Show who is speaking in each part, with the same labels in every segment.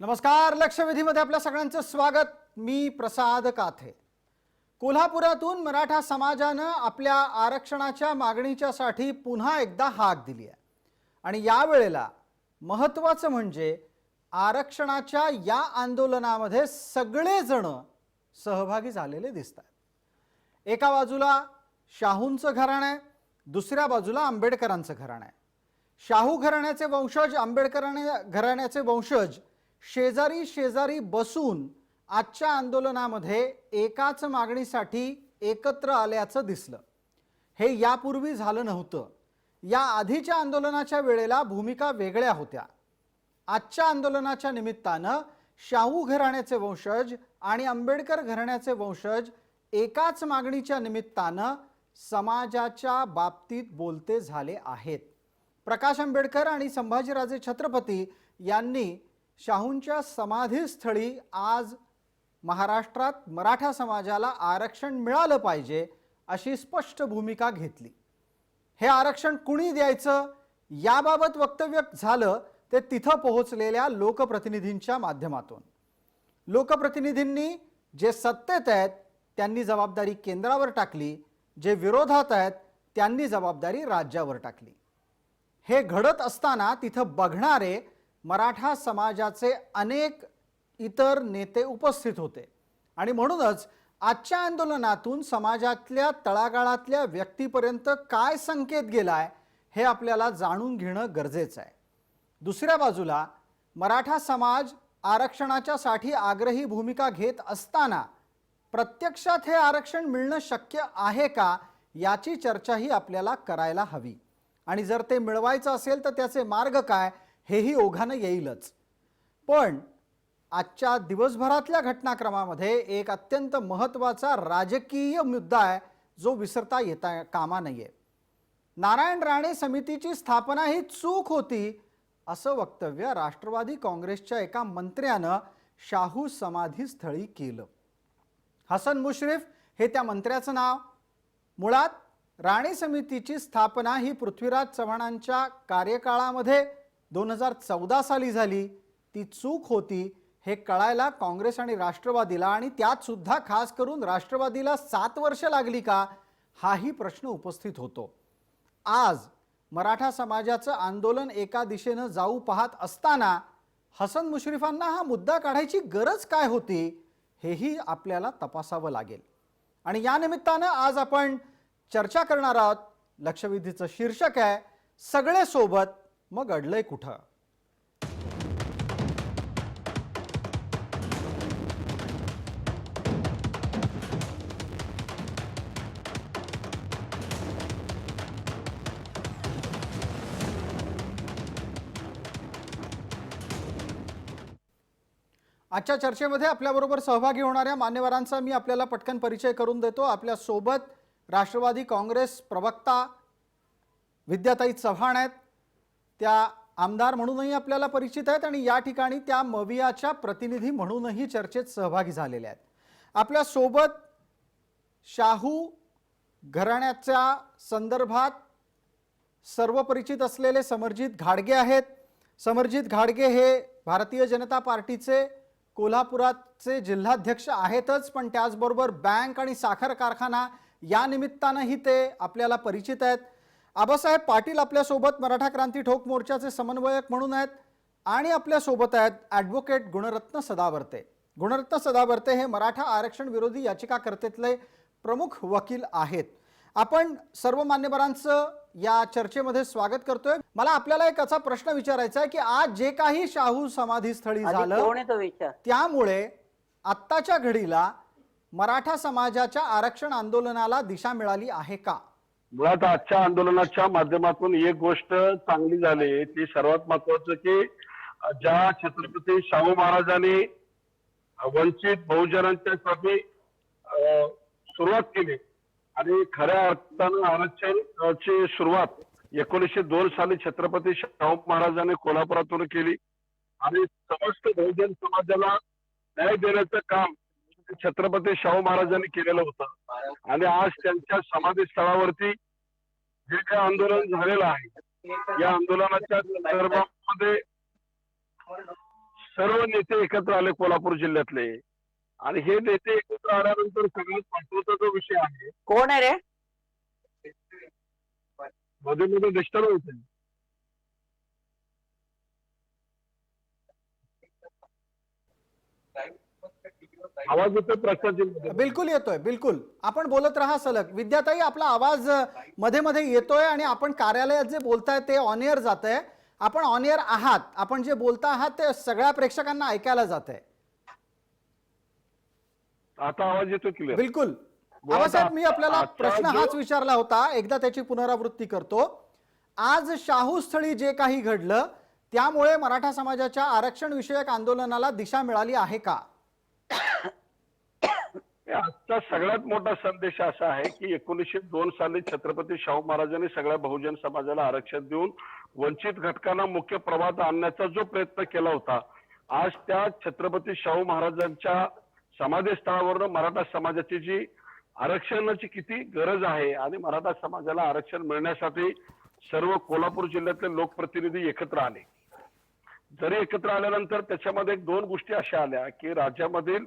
Speaker 1: नमस्कार. लक्षवेधीमध्ये आपल्या सगळ्यांचं स्वागत. मी प्रसाद काथे. कोल्हापुरातून मराठा समाजानं आपल्या आरक्षणाच्या मागणीच्यासाठी पुन्हा एकदा हाक दिली आहे आणि यावेळेला महत्त्वाचं म्हणजे आरक्षणाच्या या आंदोलनामध्ये सगळे जण सहभागी झालेले दिसतात. एका बाजूला शाहूंचं घराणं आहे, दुसऱ्या बाजूला आंबेडकरांचं घराणं आहे. शाहू घराण्याचे वंशज, आंबेडकर घराण्याचे वंशज शेजारी शेजारी बसून आजच्या आंदोलनामध्ये एकाच मागणीसाठी एकत्र आल्याचं दिसलं. हे यापूर्वी झालं नव्हतं. या आधीच्या आंदोलनाच्या वेळेला भूमिका वेगळ्या होत्या. आजच्या आंदोलनाच्या निमित्तानं शाहू घराण्याचे वंशज आणि आंबेडकर घराण्याचे वंशज एकाच मागणीच्या निमित्तानं समाजाच्या बाबतीत बोलते झाले आहेत. प्रकाश आंबेडकर आणि संभाजीराजे छत्रपती यांनी शाहूंच्या समाधीस्थळी आज महाराष्ट्रात मराठा समाजाला आरक्षण मिळालं पाहिजे अशी स्पष्ट भूमिका घेतली. हे आरक्षण कुणी द्यायचं याबाबत वक्तव्य झालं ते तिथं पोहोचलेल्या लोकप्रतिनिधींच्या माध्यमातून. लोकप्रतिनिधींनी जे सत्तेत आहेत त्यांनी जबाबदारी केंद्रावर टाकली, जे विरोधात आहेत त्यांनी जबाबदारी राज्यावर टाकली. हे घडत असताना तिथं बघणारे मराठा समाजाचे अनेक इतर नेते उपस्थित होते आणि म्हणूनच आजच्या आंदोलनातून समाजातल्या तळागाळातल्या व्यक्तीपर्यंत काय संकेत गेलाय हे आपल्याला जाणून घेणं गरजेचं आहे. दुसऱ्या बाजूला मराठा समाज आरक्षणाच्यासाठी आग्रही भूमिका घेत असताना प्रत्यक्षात हे आरक्षण मिळणं शक्य आहे का याची चर्चाही आपल्याला करायला हवी आणि जर ते मिळवायचं असेल तर त्याचे मार्ग काय हेही ओघानं येईलच. पण आजच्या दिवसभरातल्या घटनाक्रमामध्ये एक अत्यंत महत्त्वाचा राजकीय मुद्दा आहे जो विसरता येता कामा नये. नारायण राणे समितीची स्थापना ही चूक होती असं वक्तव्य राष्ट्रवादी काँग्रेसच्या एका मंत्र्यानं शाहू समाधीस्थळी केलं. हसन मुश्रीफ हे त्या मंत्र्याचं नाव. मुळात राणे समितीची स्थापना ही पृथ्वीराज चव्हाणांच्या कार्यकाळामध्ये 2014 साली झाली. ती चूक होती हे कळायला काँग्रेस आणि राष्ट्रवादीला, आणि त्यात सुद्धा खास करून राष्ट्रवादीला 7 वर्ष लागली का हाही प्रश्न उपस्थित होतो. आज मराठा समाजाचं आंदोलन एका दिशेनं जाऊ पाहत असताना हसन मुश्रीफांना हा मुद्दा काढायची गरज काय होती हेही आपल्याला तपासावं लागेल. आणि या निमित्तानं आज आपण चर्चा करणार आहोत. लक्षवेधीचं शीर्षक आहे सगळे सोबत मग अडलंय कुठं. आजच्या चर्चेमध्ये आपल्याबरोबर सहभागी होणाऱ्या मान्यवरांचा मी आपल्याला पटकन परिचय करून देतो. आपल्या सोबत राष्ट्रवादी काँग्रेस प्रवक्ता विद्याताई चव्हाण आहेत. त्या आमदार म्हणूनही आपल्याला परिचित आहेत आणि या ठिकाणी त्या मवियाच्या प्रतिनिधी म्हणूनही चर्चेत सहभागी झालेल्या आहेत. आपल्या सोबत शाहू घराण्याच्या संदर्भात सर्व परिचित असलेले समरजित घाडगे आहेत. समरजित घाडगे हे भारतीय जनता पार्टीचे कोल्हापुराचे जिल्हाध्यक्ष आहेतच, पण त्याचबरोबर बँक आणि साखर कारखाना या निमित्तानंही ते आपल्याला परिचित आहेत. आबासाहेब पाटील आपल्यासोबत मराठा क्रांती ठोक मोर्चाचे समन्वयक म्हणून आहेत आणि आपल्यासोबत आहेत ॲडव्होकेट गुणरत्न सदावर्ते. गुणरत्न सदावर्ते हे मराठा आरक्षण विरोधी याचिकाकर्तेतले प्रमुख वकील आहेत. आपण सर्व मान्यवरांचं या चर्चेमध्ये स्वागत करतोय. मला आपल्याला एक असा प्रश्न विचारायचा आहे की आज जे काही शाहू समाधीस्थळी झालं त्यामुळे आत्ताच्या घडीला मराठा समाजाच्या आरक्षण आंदोलनाला दिशा मिळाली आहे का?
Speaker 2: मुळात आजच्या आंदोलनाच्या माध्यमातून एक गोष्ट चांगली झाली, ती सर्वात महत्वाचं की ज्या छत्रपती शाहू महाराजांनी वंचित बहुजनांच्यासाठी सुरुवात केली आणि खऱ्या अर्थानं आरक्षणाची सुरुवात 1902 साली छत्रपती शाहू महाराजांनी कोल्हापुरातून केली आणि समस्त बहुजन समाजाला न्याय देण्याचं काम छत्रपती शाहू महाराजांनी केलेलं होतं. आणि आज त्यांच्या समाधी स्थळावरती जे काही आंदोलन झालेलं आहे या आंदोलनाच्या संदर्भामध्ये सर्व नेते एकत्र आले कोल्हापूर जिल्ह्यातले. आणि हे नेते एकत्र आल्यानंतर सगळ्यात महत्वाचा जो विषय आहे,
Speaker 3: कोण आहे रे?
Speaker 2: मध्ये मध्ये डिस्टर्ब होते. आवाज येतोय प्रसादजींमध्ये?
Speaker 1: बिलकुल येतोय, बिलकुल. आपण बोलत राहा सलग. विद्याताई, आपला आवाज मध्ये मध्ये येतोय आणि आपण कार्यालयात जे बोलताय ते ऑन एअर जातंय. आपण ऑन एअर आहात, आपण जे बोलता आहात ते सगळ्या प्रेक्षकांना ऐकायला जातंय.
Speaker 2: आता आवाज येतो क्लिअर?
Speaker 1: बिलकुल. आबासाहेब, मी आपल्याला
Speaker 2: आजचा
Speaker 1: प्रश्न
Speaker 2: जो-
Speaker 1: हाच विचारला होता, एकदा त्याची पुनरावृत्ती करतो. आज शाहूस्थळी जे काही घडलं त्यामुळे मराठा समाजाच्या आरक्षण विषयक आंदोलनाला दिशा मिळाली आहे का?
Speaker 2: आजचा सगळ्यात मोठा संदेश असा आहे की 1902 साली छत्रपती शाहू महाराजांनी सगळ्या बहुजन समाजाला आरक्षण देऊन वंचित घटकांना मुख्य प्रवाहात आणण्याचा जो प्रयत्न केला होता, आज त्या छत्रपती शाहू महाराजांच्या समाधीस्थळावरून मराठा समाजाची जी आरक्षणाची किती गरज आहे आणि मराठा समाजाला आरक्षण मिळण्यासाठी सर्व कोल्हापूर जिल्ह्यातले लोकप्रतिनिधी एकत्र आले. जरी एकत्र आल्यानंतर त्याच्यामध्ये दोन गोष्टी अशा आल्या की राज्यामधील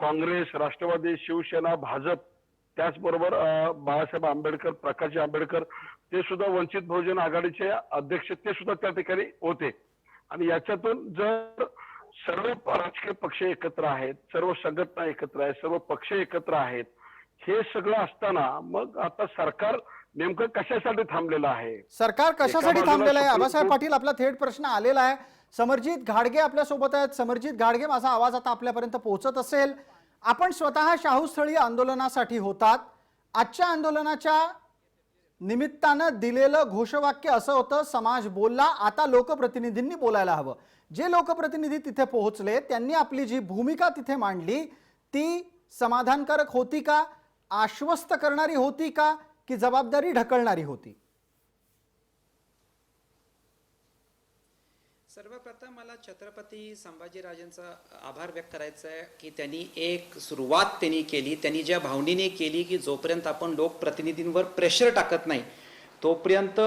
Speaker 2: काँग्रेस, राष्ट्रवादी, शिवसेना, भाजप, त्याचबरोबर बाळासाहेब आंबेडकर, प्रकाश आंबेडकर, ते सुद्धा वंचित बहुजन आघाडीचे अध्यक्ष ते सुद्धा त्या ठिकाणी होते. आणि याच्यातून जर सर्व राजकीय पक्ष एकत्र आहेत, सर्व संघटना एकत्र आहेत, सर्व पक्ष एकत्र आहेत, हे सगळं असताना मग आता सरकार नेमकं कशासाठी थांबलेलं आहे?
Speaker 1: सरकार कशासाठी
Speaker 2: एका बाजूला
Speaker 1: थांबलेलं आहे?
Speaker 2: सुप्रीम
Speaker 1: आबासाहेब
Speaker 2: कोर्ट-
Speaker 1: पाटील, आपला थेट प्रश्न आलेला आहे. समरजित घाडगे आपल्या सोबत आहेत. समरजित घाडगे, माझा आवाज आता आपल्यापर्यंत पोहोचत असेल. आपण स्वतः शाहूस्थळी आंदोलनासाठी होतात. आजच्या आंदोलनाच्या निमित्तानं दिलेलं घोषवाक्य असं होतं, समाज बोलला, आता लोकप्रतिनिधींनी बोलायला हवं. जे लोकप्रतिनिधी तिथे पोहोचले त्यांनी आपली जी भूमिका तिथे मांडली ती समाधानकारक होती का, आश्वस्त करणारी होती का, की जबाबदारी ढकलणारी होती?
Speaker 4: सर्वप्रथम मला छत्रपती संभाजीराजांचा आभार व्यक्त करायचा आहे की त्यांनी एक सुरुवात केली. त्यांनी ज्या भावनेने केली की जोपर्यंत आपण लोकप्रतिनिधींवर प्रेशर टाकत नाही तोपर्यंत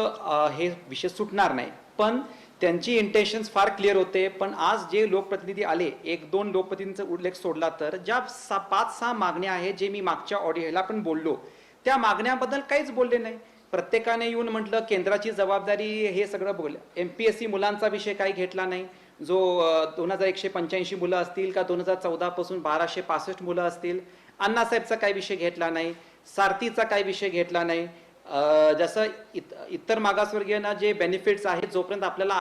Speaker 4: हे विषय सुटणार नाही. पण त्यांची इंटेन्शन्स फार क्लिअर होते. पण आज जे लोकप्रतिनिधी आले, एक दोन लोकप्रतिनिधींचा उल्लेख सोडला तर ज्या 5-6 मागण्या आहेत, जे मी मागच्या ऑडिओला पण बोललो, त्या मागण्याबद्दल काहीच बोलले नाही. प्रत्येकाने येऊन म्हटलं केंद्राची जबाबदारी, हे सगळं बोललं. MPSC मुलांचा विषय काही घेतला नाही. जो 2185 मुलं असतील का 2014 पासून 1265 मुलं असतील, अण्णासाहेबचा काही विषय घेतला नाही, सारथीचा काही विषय घेतला नाही. जसं इतर मागासवर्गीयांना जे बेनिफिट्स आहेत जोपर्यंत आपल्याला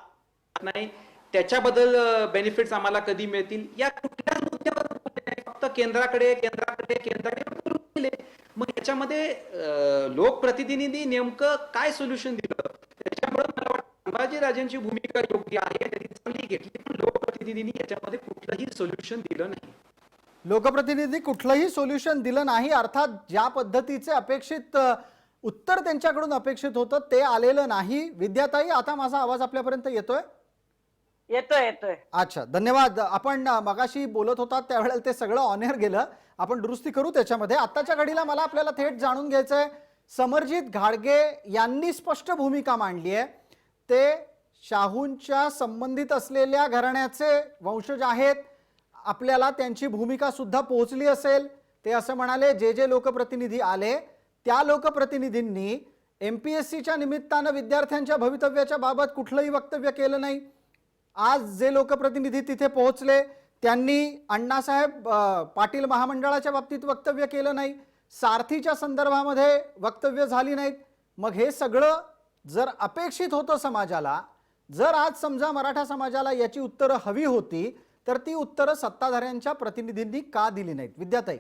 Speaker 4: नाही त्याच्याबद्दल बेनिफिट्स आम्हाला कधी मिळतील या कुठल्या मुद्द्यावर फक्त केंद्राकडे केले. मग याच्यामध्ये लोकप्रतिनिधी नेमकं काय सोल्युशन दिलं? त्याच्यामुळे मला वाटतं संभाजीराजांची भूमिका योग्य आहे, त्यांनी चांगली घेतली, पण लोकप्रतिनिधींनी याच्यामध्ये कुठलंही सोल्युशन दिलं नाही.
Speaker 1: लोकप्रतिनिधी कुठलंही सोल्युशन दिलं नाही. अर्थात ज्या पद्धतीचे अपेक्षित उत्तर त्यांच्याकडून अपेक्षित होतं ते आलेलं नाही. विद्याताई, आता माझा आवाज आपल्यापर्यंत येतोय?
Speaker 3: येतोय.
Speaker 1: अच्छा, धन्यवाद. आपण मगाशी बोलत होतात त्यावेळेला ते सगळं ऑन एअर गेलं. आपण दुरुस्ती करू त्याच्यामध्ये. आत्ताच्या घडीला मला आपल्याला थेट जाणून घ्यायचंय, समरजित घाडगे यांनी स्पष्ट भूमिका मांडली आहे. ते शाहूंच्या संबंधित असलेल्या घराण्याचे वंशज आहेत. आपल्याला त्यांची भूमिका सुद्धा पोहोचली असेल. ते असं म्हणाले, जे लोकप्रतिनिधी आले त्या लोकप्रतिनिधींनी MPSCच्या निमित्तानं विद्यार्थ्यांच्या भवितव्याच्या बाबत कुठलंही वक्तव्य केलं नाही. आज जे लोकप्रतिनिधी तिथे पोहोचले त्यांनी अण्णासाहेब पाटील महामंडळाच्या बाबतीत वक्तव्य केलं नाही, सारथीच्या संदर्भामध्ये वक्तव्य झाली नाहीत. मग हे सगळं जर अपेक्षित होतं समाजाला, जर आज समजा मराठा समाजाला याची उत्तरं हवी होती, तर ती उत्तरं सत्ताधाऱ्यांच्या प्रतिनिधींनी का दिली नाहीत? विद्याताई.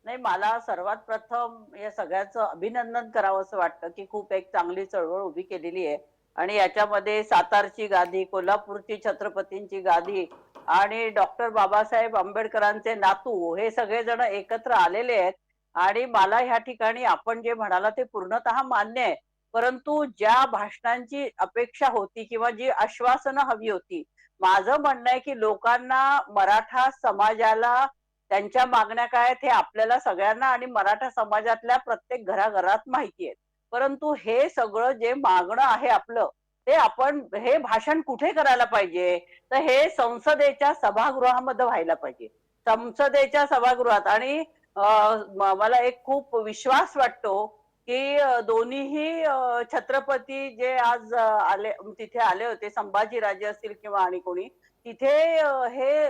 Speaker 3: नाही, मला सर्वात प्रथम या सगळ्याचं अभिनंदन करावं असं वाटतं की खूप एक चांगली चळवळ उभी केलेली आहे. आणि याच्यामध्ये सातारची गादी, कोल्हापूरची छत्रपतींची गादी आणि डॉक्टर बाबासाहेब आंबेडकरांचे नातू हे सगळेजण एकत्र आलेले आहेत. आणि मला ह्या ठिकाणी आपण जे म्हणाला ते पूर्णतः मान्य आहे. परंतु ज्या भाषणांची अपेक्षा होती किंवा जी आश्वासनं हवी होती, माझं म्हणणं आहे की लोकांना, मराठा समाजाला त्यांच्या मागण्या काय आहेत हे आपल्याला सगळ्यांना आणि मराठा समाजातल्या प्रत्येक घराघरात माहिती आहे. परंतु हे सगळं जे मागणं आहे आपलं, ते आपण हे भाषण कुठे करायला पाहिजे, तर हे संसदेच्या सभागृहामध्ये व्हायला पाहिजे. संसदेच्या सभागृहात. आणि मला एक खूप विश्वास वाटतो की दोन्हीही छत्रपती जे आज आले, तिथे आले होते, संभाजीराजे असतील किंवा आणि कोणी तिथे, हे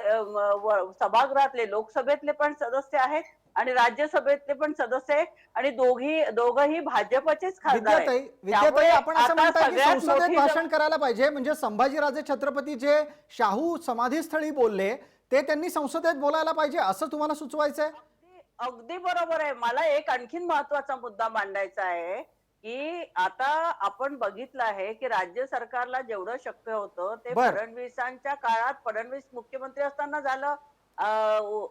Speaker 3: सभागृहातले लोकसभेतले पण सदस्य आहेत आणि राज्यसभेतले पण सदस्य आहेत आणि दोघही भाजपचेच खासदार आहेत.
Speaker 1: विद्याताई, आपण असं
Speaker 3: आता
Speaker 1: म्हणताय की
Speaker 3: सगळ्यात
Speaker 1: संसदेत
Speaker 3: मोठी
Speaker 1: भाषण करायला पाहिजे, म्हणजे संभाजीराजे छत्रपती जे शाहू समाधीस्थळी बोलले ते त्यांनी संसदेत बोलायला पाहिजे असं तुम्हाला सुचवायचंय?
Speaker 3: अगदी बरोबर आहे. मला एक आणखीन महत्वाचा मुद्दा मांडायचा आहे की आता आपण बघितलं आहे की राज्य सरकारला जेवढं शक्य होतं ते
Speaker 1: बर.
Speaker 3: फडणवीसांच्या काळात, फडणवीस मुख्यमंत्री असताना झालं.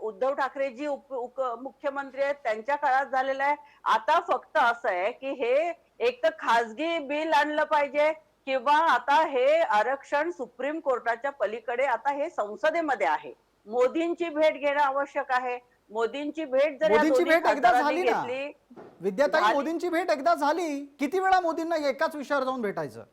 Speaker 3: उद्धव ठाकरेजी मुख्यमंत्री आहेत त्यांच्या काळात झालेलं आहे. आता फक्त असं आहे की हे एक तर खासगी बिल आणलं पाहिजे किंवा आता हे आरक्षण सुप्रीम कोर्टाच्या पलीकडे आता हे संसदेमध्ये आहे. मोदींची भेट घेणं आवश्यक आहे. मोदींची भेट जर या
Speaker 1: मोदींची
Speaker 3: दोन्ही
Speaker 1: भेट एकदा
Speaker 3: खासदारांनी
Speaker 1: झाली ना
Speaker 3: घेतली,
Speaker 1: विद्याताई,
Speaker 3: झाली.
Speaker 1: मोदींची भेट एकदा झाली, किती वेळा मोदींना एकाच विषयावर जाऊन भेटायचं?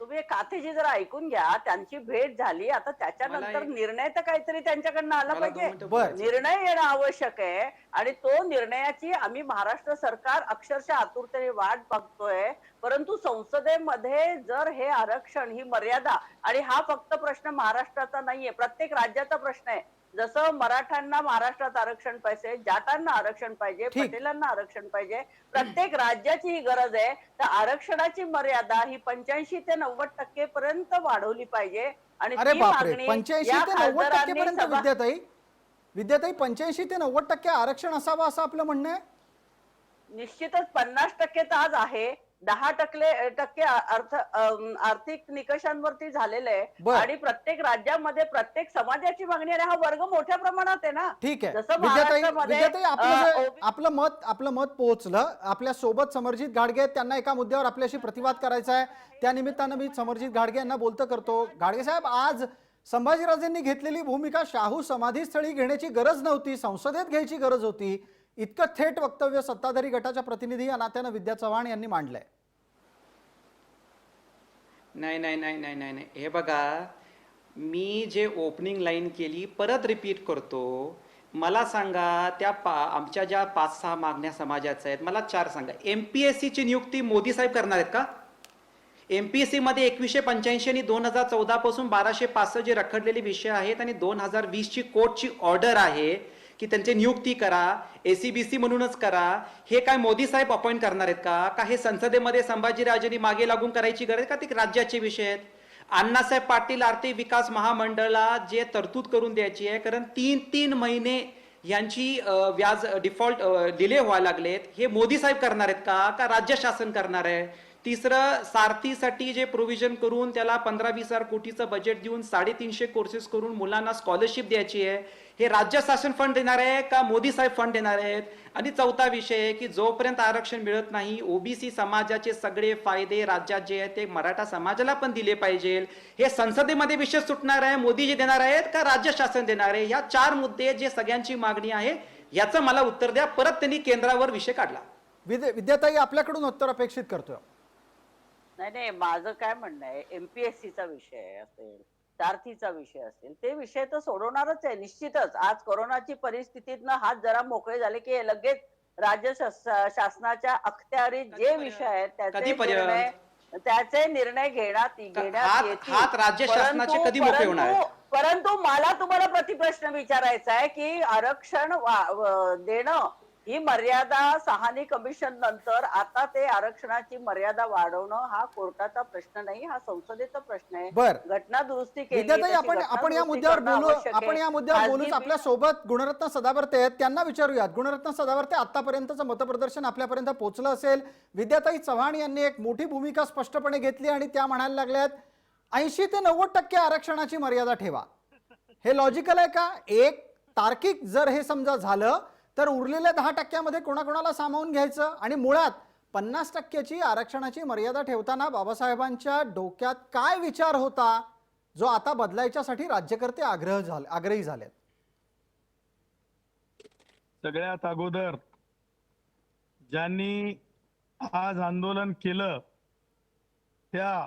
Speaker 3: तुम्ही काथेजी जरा ऐकून घ्या. त्यांची भेट झाली, आता त्याच्यानंतर
Speaker 4: मला एक-
Speaker 3: निर्णय तर काहीतरी त्यांच्याकडनं आला
Speaker 4: मला 2
Speaker 3: पाहिजे.
Speaker 4: मिनिटं
Speaker 1: बर.
Speaker 4: बोलायचं.
Speaker 3: निर्णय येणं आवश्यक आहे आणि तो निर्णयाची आम्ही महाराष्ट्र सरकार अक्षरशः आतुरतेने वाट बघतोय. परंतु संसदेमध्ये जर हे आरक्षण, ही मर्यादा, आणि हा फक्त प्रश्न महाराष्ट्राचा नाहीये, प्रत्येक राज्याचा प्रश्न आहे. जसं मराठ्यांना महाराष्ट्रात आरक्षण पाहिजे, जाटांना आरक्षण पाहिजे,
Speaker 1: ठीक.
Speaker 3: पटेलांना आरक्षण पाहिजे, प्रत्येक राज्याची ही गरज आहे. तर आरक्षणाची मर्यादा ही 85 ते 90% पर्यंत वाढवली पाहिजे आणि
Speaker 1: अरे
Speaker 3: ती
Speaker 1: बापरे,
Speaker 3: मागणी
Speaker 1: 85
Speaker 3: या
Speaker 1: ते 90%
Speaker 3: खासदारांनी
Speaker 1: पर्यंत? विद्याताई 85 ते 90% आरक्षण असावं असं आपलं म्हणणं आहे?
Speaker 3: निश्चितच 50% तर आज आहे. 10% आर्थिक निकषांवरती झालेलं आहे
Speaker 1: बर.
Speaker 3: आणि प्रत्येक राज्यामध्ये प्रत्येक समाजाची मागणी आहे. हा वर्ग मोठ्या प्रमाणात आहे ना.
Speaker 1: ठीक आहे
Speaker 3: जसं
Speaker 1: विद्याताई,
Speaker 3: महाराष्ट्रामध्ये,
Speaker 1: आपलं मत पोहोचलं. आपल्या सोबत समरजित घाडगे आहेत, त्यांना एका मुद्द्यावर आपल्याशी प्रतिवाद करायचा आहे. त्या निमित्तानं मी समरजित घाडगे यांना बोलतं करतो. घाडगे साहेब, आज संभाजीराजेंनी घेतलेली भूमिका शाहू समाधीस्थळी घेण्याची गरज नव्हती, संसदेत घ्यायची गरज होती, इतकं थेट वक्तव्य सत्ताधारी गटाच्या प्रतिनिधी या नात्यानं विद्या चव्हाण यांनी मांडलंय.
Speaker 4: नाही नाही नाही नाही नाही नाही, हे बघा, मी जे ओपनिंग लाईन केली परत रिपीट करतो. मला सांगा, आमच्या ज्या 5-6 मागण्या समाजाच्या आहेत, मला 4 सांगा. MPSC ची नियुक्ती मोदी साहेब करणार आहेत का? MPSC मध्ये 2185 आणि 2014 पासून 1265 जे रखडलेले विषय आहेत आणि 2020 ची कोर्टची ऑर्डर आहे की त्यांची नियुक्ती करा, ACBC म्हणूनच करा. हे काय मोदी साहेब अपॉइंट करणार आहेत का? का हे संसदेमध्ये संभाजीराजेंनी मागे लागून करायची गरज का? ते राज्याचे विषय आहेत. अण्णासाहेब पाटील आर्थिक विकास महामंडळाला जे तरतूद करून द्यायची आहे, कारण 3-3 महिने यांची व्याज डिफॉल्ट डिले व्हायला लागलेत, हे मोदी साहेब करणार आहेत का राज्य शासन करणार आहे? तिसरं, सारथीसाठी जे प्रोव्हिजन करून त्याला 15-20 हजार कोटीचं बजेट देऊन 350 कोर्सेस करून मुलांना स्कॉलरशिप द्यायची आहे, हे राज्य शासन फंड देणार आहे का मोदी साहेब फंड देणार आहेत? आणि चौथा विषय आहे की जोपर्यंत आरक्षण मिळत नाही, OBC समाजाचे सगळे फायदे राज्यात जे आहेत ते मराठा समाजाला पण दिले पाहिजे. हे संसदेमध्ये विषय सुटणार आहे, मोदीजी देणार आहेत का राज्य शासन देणार आहे? या 4 मुद्दे जे सगळ्यांची मागणी आहे, याचं मला उत्तर द्या. परत त्यांनी केंद्रावर विषय काढला.
Speaker 1: विद्याताई, आपल्याकडून उत्तर अपेक्षित करतोय.
Speaker 3: नाही, माझं काय म्हणणं आहे, MPSCचा विषय असेल, सारथीचा विषय असेल, ते विषय तर सोडवणारच आहे निश्चितच. आज कोरोनाची परिस्थितीतनं हात जरा मोकळे झाले की हे लगेच राज्य शासनाच्या अखत्यारीत जे विषय आहेत त्याचे निर्णय घेण्यात येतील.
Speaker 4: हात राज्य शासनाचे कधी मोकळे होणार आहेत?
Speaker 3: परंतु मला तुम्हाला प्रतिप्रश्न विचारायचा आहे की आरक्षण देणं ही मर्यादा सहानी कमिशन नंतर आता ते आरक्षणाची मर्यादा वाढवणं हा कोर्टाचा प्रश्न नाही, हा संसदेचा प्रश्न आहे.
Speaker 1: बर.
Speaker 3: घटना दुरुस्ती केली.
Speaker 1: विद्याताई, आपण या मुद्द्यावर बोलू. आपल्या सोबत गुणरत्न सदावर्ते आहेत, त्यांना विचारूयात. गुणरत्न सदावर्ते, आतापर्यंतचं मतप्रदर्शन आपल्यापर्यंत पोहोचलं असेल. विद्याताई चव्हाण यांनी एक मोठी भूमिका स्पष्टपणे घेतली आणि त्या म्हणायला लागल्यात 80 ते 90% आरक्षणाची मर्यादा ठेवा. हे लॉजिकल आहे का? एक तार्किक जर हे समजा झालं तर उरलेल्या 10% कोणाकोणाला सामावून घ्यायचं? आणि मुळात 50% आरक्षणाची मर्यादा ठेवताना बाबासाहेबांच्या डोक्यात काय विचार होता जो आता बदलायच्यासाठी राज्यकर्ते आग्रही झालेत?
Speaker 5: सगळ्यात अगोदर ज्यांनी आज आंदोलन केलं त्या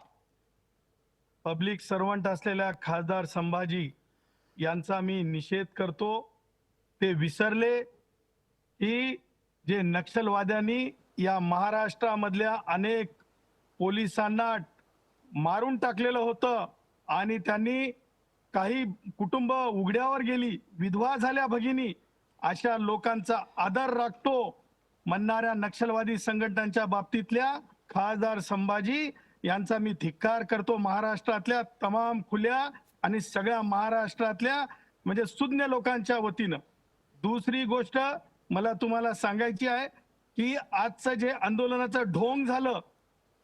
Speaker 5: पब्लिक सर्वंट असलेल्या खासदार संभाजी यांचा मी निषेध करतो. ते विसरले की जे नक्षलवाद्यांनी या महाराष्ट्रामधल्या अनेक पोलिसांना मारून टाकलेलं होतं आणि त्यांनी काही कुटुंब उघड्यावर गेली, विधवा झाल्या भगिनी, अशा लोकांचा आदर राखतो म्हणणाऱ्या नक्षलवादी संघटनांच्या बाबतीतल्या खासदार संभाजी यांचा मी धिक्कार करतो. महाराष्ट्रातल्या तमाम खुल्या आणि सगळ्या महाराष्ट्रातल्या म्हणजे सुज्ञ लोकांच्या वतीनं. दुसरी गोष्ट मला तुम्हाला सांगायची आहे की आजचं जे आंदोलनाचं ढोंग झालं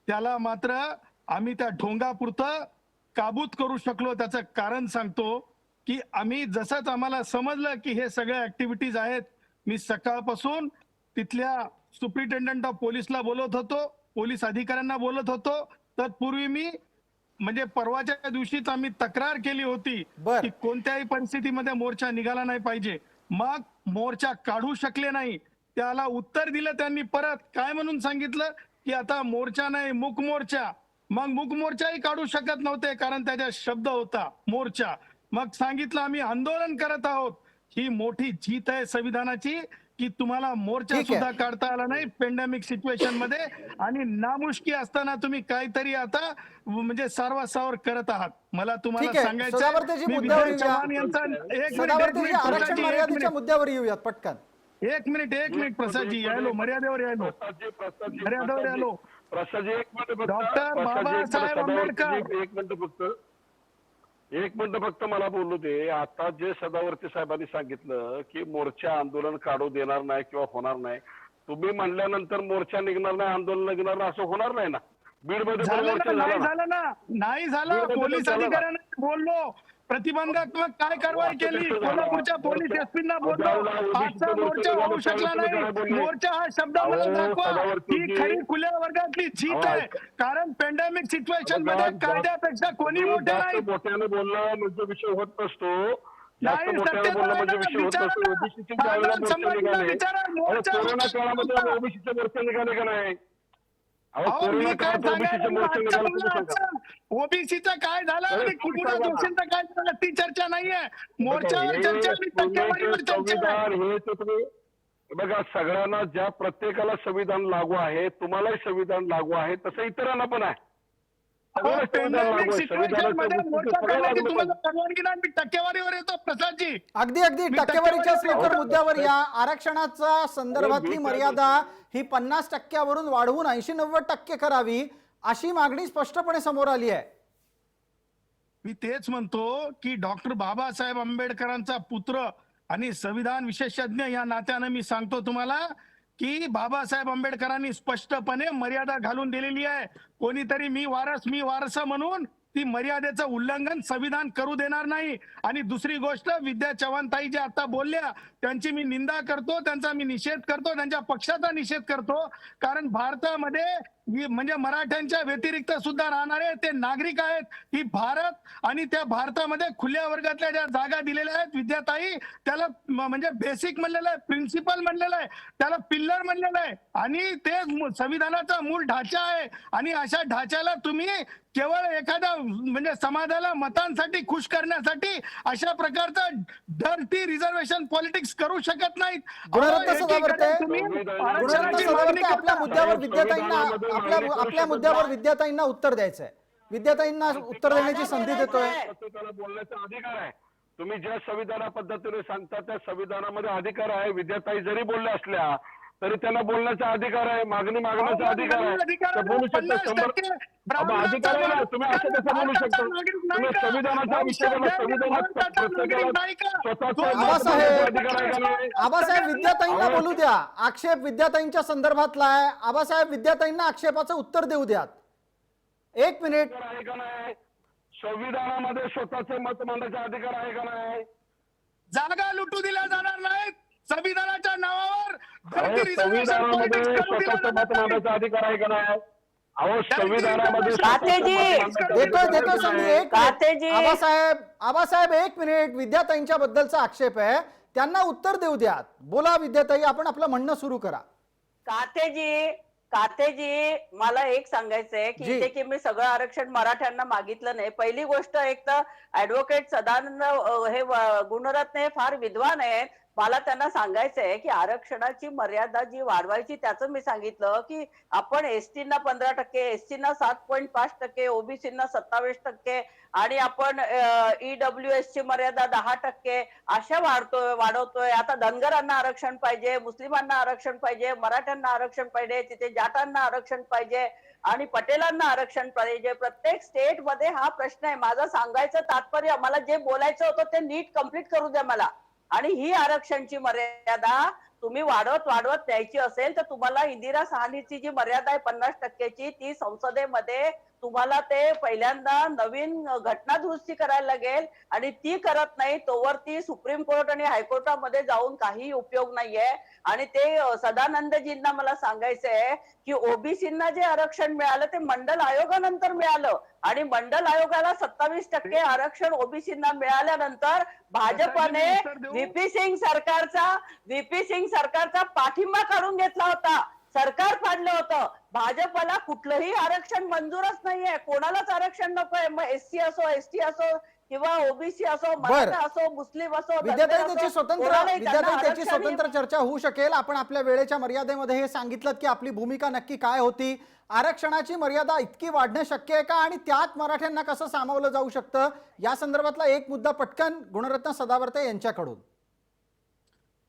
Speaker 5: त्याला मात्र आम्ही त्या ढोंगापुरतं काबूत करू शकलो. त्याचं कारण सांगतो की आम्ही जसंच आम्हाला समजलं की हे सगळ्या ऍक्टिव्हिटीज आहेत, मी सकाळपासून तिथल्या सुप्रिंटेंडंट ऑफ पोलीसला बोलत होतो, पोलीस अधिकाऱ्यांना बोलत होतो. तत्पूर्वी मी म्हणजे परवाच्या दिवशीच आम्ही तक्रार केली होती
Speaker 1: बर.
Speaker 5: की कोणत्याही परिस्थितीमध्ये मोर्चा निघाला नाही पाहिजे. मग मोर्चा काढू शकले नाही, त्याला उत्तर दिलं त्यांनी परत काय म्हणून सांगितलं की आता मोर्चा नाही मूक मोर्चा. मग मूक मोर्चाही काढू शकत नव्हते कारण त्याचा शब्द होता मोर्चा. मग सांगितलं आम्ही आंदोलन करत आहोत. ही मोठी जीत आहे संविधानाची की तुम्हाला मोर्चा
Speaker 1: ठीक आहे.
Speaker 5: सुद्धा काढता आला नाही पेंडेमिक सिच्युएशन मध्ये, आणि नामुष्की असताना तुम्ही काहीतरी आता म्हणजे सारवासावर करत आहात. मला तुम्हाला
Speaker 1: ठीक आहे,
Speaker 5: सांगायचं
Speaker 1: सदावर्तेजी
Speaker 5: मी
Speaker 1: मुद्द्यावर
Speaker 5: विजय
Speaker 1: येऊया.
Speaker 5: चव्हाण यांचा एक
Speaker 1: सदावर्तेजी
Speaker 5: मिनिट
Speaker 1: आरक्षण मर्यादेच्या मुद्द्यावर येऊयात पटकन.
Speaker 5: एक मिनिट प्रसादजी यायलो मर्यादेवर यायलो मर्यादेवर यायलो.
Speaker 2: प्रसादजी एक मिनिट फक्त.
Speaker 5: डॉक्टर
Speaker 2: प्रसादजी, एक मिनिट,
Speaker 5: बाबासाहेब
Speaker 2: सदावर्तीजी,
Speaker 5: आंबेडकर.
Speaker 2: एक मिनिट फक्त मला बोलू दे. आता जे सदावर्ती साहेबांनी सांगितलं की मोर्चा आंदोलन काढू देणार नाही किंवा होणार नाही, तुम्ही म्हणल्यानंतर मोर्चा निघणार नाही, आंदोलन निघणार नाही असं होणार नाही ना. बीडमध्ये पण
Speaker 5: झालं
Speaker 2: मोर्चा
Speaker 5: ना,
Speaker 2: झाला
Speaker 5: नाही
Speaker 2: ना.
Speaker 5: झालं ना, नाही झालं.
Speaker 2: बीडमध्ये
Speaker 5: पोलीस
Speaker 2: झालं ना.
Speaker 5: अधिकाऱ्यांना बोललो, प्रतिबंधात्मक काय कारवाई केली, कोल्हापूरच्या पोलीस एसपींना बोललो. आजचा मोर्चा होऊ शकला नाही. मोर्चा हा शब्द मला दाखवा ही खरी खुल्या वर्गातली जीत आहे. कारण पेंडेमिक सिच्युएशन मध्ये कायद्यापेक्षा कोणी
Speaker 2: तुम्ही
Speaker 5: मोठे नाही.
Speaker 2: जास्त मोठ्याने बोललं म्हणजे विषय होत नसतो. जास्त
Speaker 5: नाही,
Speaker 2: मोठ्याने
Speaker 5: सत्य
Speaker 2: बोललं म्हणजे
Speaker 5: बोलायला
Speaker 2: विषय होत नसतो.
Speaker 5: विचारा.
Speaker 2: ओबीसीचे ज्यावेळेला
Speaker 5: साधारण
Speaker 2: मोर्चे
Speaker 5: संभाजीला
Speaker 2: निघाले,
Speaker 5: विचारा,
Speaker 2: अरे
Speaker 5: मोर्चा
Speaker 2: कोरोना
Speaker 5: होऊ
Speaker 2: काळामध्ये
Speaker 5: शकतो.
Speaker 2: ओबीसीचे मोर्चे निघाले का नाही? अहो,
Speaker 5: अहो,
Speaker 2: कोरोना
Speaker 5: मी काय
Speaker 2: काळात ओबीसीचे
Speaker 5: सांगायला
Speaker 2: मोर्चे निघाले तुम्ही सांगा.
Speaker 5: ओबीसीचं काय झालं
Speaker 2: अरे,
Speaker 5: आणि
Speaker 2: तुम्ही
Speaker 5: कुणा
Speaker 2: सांगा.
Speaker 5: दोषींचं काय झालं ती चर्चा नाहीये. मोर्चावर
Speaker 2: हे
Speaker 5: चर्चा आणि टक्केवारीवर चर्चा आहे.
Speaker 2: संविधान हे तर तुम्ही बघा, सगळ्यांना ज्या प्रत्येकाला संविधान लागू आहे, तुम्हालाही संविधान लागू आहे, तसं इतरांना पण आहे. सगळ्यांना संविधान लागू
Speaker 5: पेंडेमिक
Speaker 2: आहे.
Speaker 5: सिच्युएशन मध्ये
Speaker 2: संविधानाच्या
Speaker 5: मोर्चा
Speaker 2: दृष्टीने सगळं
Speaker 5: काढण्याची
Speaker 2: लागू
Speaker 5: तुम्हाला
Speaker 2: आहे.
Speaker 5: परवानगी नाही. मी टक्केवारीवर येतो प्रसादजी.
Speaker 1: अगदी
Speaker 5: मी
Speaker 1: टक्केवारीच्या
Speaker 5: टक्केवारी
Speaker 1: लवकर मुद्द्यावर या. आरक्षणाचा संदर्भातली
Speaker 2: अरे,
Speaker 1: मर्यादा ही 50% वाढवून 80-90% करावी अशी मागणी स्पष्टपणे समोर आली आहे.
Speaker 5: मी तेच म्हणतो की डॉक्टर बाबासाहेब आंबेडकरांचा पुत्र आणि संविधान विशेषज्ञ या नात्यानं मी सांगतो तुम्हाला की बाबासाहेब आंबेडकरांनी स्पष्टपणे मर्यादा घालून दिलेली आहे. कोणीतरी मी वारस म्हणून ती मर्यादेचं उल्लंघन संविधान करू देणार नाही. आणि दुसरी गोष्ट, विद्या चव्हाण ताई जे आता बोलल्या त्यांची मी निंदा करतो, त्यांचा मी निषेध करतो, त्यांच्या पक्षाचा निषेध करतो. कारण भारतामध्ये म्हणजे मराठ्यांच्या व्यतिरिक्त सुद्धा राहणारे ते नागरिक आहेत. ही भारत आणि त्या भारतामध्ये खुल्या वर्गातल्या ज्या जागा दिलेल्या आहेत विद्याताई, त्याला म्हणजे बेसिक म्हणलेलं आहे, प्रिन्सिपल म्हणलेलं आहे, त्याला पिल्लर म्हणलेलं आहे आणि ते संविधानाचा मूळ ढाचा आहे. आणि अशा ढाच्याला तुम्ही केवळ एखाद्या म्हणजे समाजाला मतांसाठी खुश करण्यासाठी अशा प्रकारचं डर्टी रिझर्वेशन पॉलिटिक्स करू शकत नाहीत.
Speaker 1: गुणरत्न सदावर्ते,
Speaker 5: तुम्ही
Speaker 1: गुणरत्न
Speaker 5: आरक्षणाची मागणी
Speaker 1: सदावर्ते, आपल्या
Speaker 5: करता.
Speaker 1: मुद्द्यावर विद्याताईंना आपल्या मुद्द्यावर विद्याताईंना उत्तर द्यायचंय. विद्याताईंना उत्तर देण्याची संधी देतोय.
Speaker 2: प्रत्येकाला बोलण्याचा अधिकार आहे. तुम्ही ज्या संविधाना पद्धतीने सांगता त्या संविधानामध्ये अधिकार आहे. विद्याताई जरी बोलल्या असल्या तरी त्यांना बोलण्याचा अधिकार आहे, मागण्याचा अधिकार आहे. तर बोलू शकता 100. अधिकार आहे ना, तुम्ही असं कसं बोलू शकता? तुम्ही संविधानाच्या विषयाला संविधानात प्रत्येकाला स्वतःचा मत मांडण्याचा अधिकार आहे का नाही?
Speaker 1: आबासाहेब विद्याताईंना बोलू द्या. आक्षेप विद्याताईंच्या संदर्भातला आहे. आबासाहेब विद्याताईंना आक्षेपाचं उत्तर देऊ द्यात. 1 मिनिट.
Speaker 2: अधिकार आहे का नाही? संविधानामध्ये स्वतःचे मत मांडण्याचा अधिकार आहे का नाही?
Speaker 5: जागा लुटू दिल्या जाणार नाहीत. संविधानाच्या नावावर
Speaker 2: अहो, संविधानामध्ये स्वतःचं मत मांडण्याचा अधिकार आहे का नाही? अहो, संविधानामध्ये
Speaker 3: कातेजी,
Speaker 1: देतोय संधी. 1
Speaker 3: कातेजी.
Speaker 1: मिनिट. आबासाहेब 1 मिनिट. विद्याताईंच्या बद्दलचा आक्षेप आहे, त्यांना उत्तर देऊ द्यात. बोला विद्याताई, आपण आपलं म्हणणं सुरू करा.
Speaker 3: कातेजी, कातेजी, मला एक सांगायचंय की
Speaker 1: जी.
Speaker 3: इथे की मी सगळं आरक्षण मराठ्यांना मागितलं नाही. पहिली गोष्ट, एक तर ऍडव्होकेट सदानंद गुणरत्न हे फार विद्वान आहेत. मला त्यांना सांगायचंय की आरक्षणाची मर्यादा जी वाढवायची त्याचं मी सांगितलं की आपण एसटीना 15%, एससीना 7.5%, ओबीसीना 27% आणि आपण ईडब्ल्यूएस ची मर्यादा 10% अशा वाढवतोय. आता धनगरांना आरक्षण पाहिजे, मुस्लिमांना आरक्षण पाहिजे, मराठ्यांना आरक्षण पाहिजे, तिथे जाटांना आरक्षण पाहिजे आणि पटेलांना आरक्षण पाहिजे. प्रत्येक स्टेट मध्ये हा प्रश्न आहे. माझं सांगायचं तात्पर्य, मला जे बोलायचं होतं ते नीट कम्प्लीट करू द्या मला. आणि ही आरक्षणची मर्यादा तुम्ही वाढवत द्यायची असेल तर तुम्हाला इंदिरा साहनीची जी मर्यादा आहे 50%ची, ती संसदेमध्ये तुम्हाला ते पहिल्यांदा नवीन घटना दुरुस्ती करायला लागेल आणि ती करत नाही तोवर ती सुप्रीम कोर्ट आणि हायकोर्टामध्ये जाऊन काही उपयोग नाहीये. आणि ते सदानंदजींना मला सांगायचंय की ओबीसींना जे आरक्षण मिळालं ते मंडल आयोगानंतर मिळालं आणि मंडल आयोगाला 27% आरक्षण ओबीसींना मिळाल्यानंतर भाजपने व्हीपी सिंग सरकारचा पाठिंबा काढून घेतला होता, सरकार फाडलं होतं. भाजपला कुठलंही आरक्षण मंजूरच नाहीये, कोणालाच आरक्षण नकोय. मग एससी असो, एसटी असो किंवा ओबीसी असो, मराठा असो, मुस्लिम असो,
Speaker 1: विद्याताई त्याची
Speaker 3: स्वतंत्र
Speaker 1: स्वतंत्र चर्चा होऊ शकेल. आपण आपल्या वेळेच्या मर्यादेमध्ये हे सांगितलं की आपली भूमिका नक्की काय होती. आरक्षणाची मर्यादा इतकी वाढणं शक्य आहे का आणि त्यात मराठ्यांना कसं सामावलं जाऊ शकतं, या संदर्भातला एक मुद्दा पटकन गुणरत्न सदावर्ते यांच्याकडून.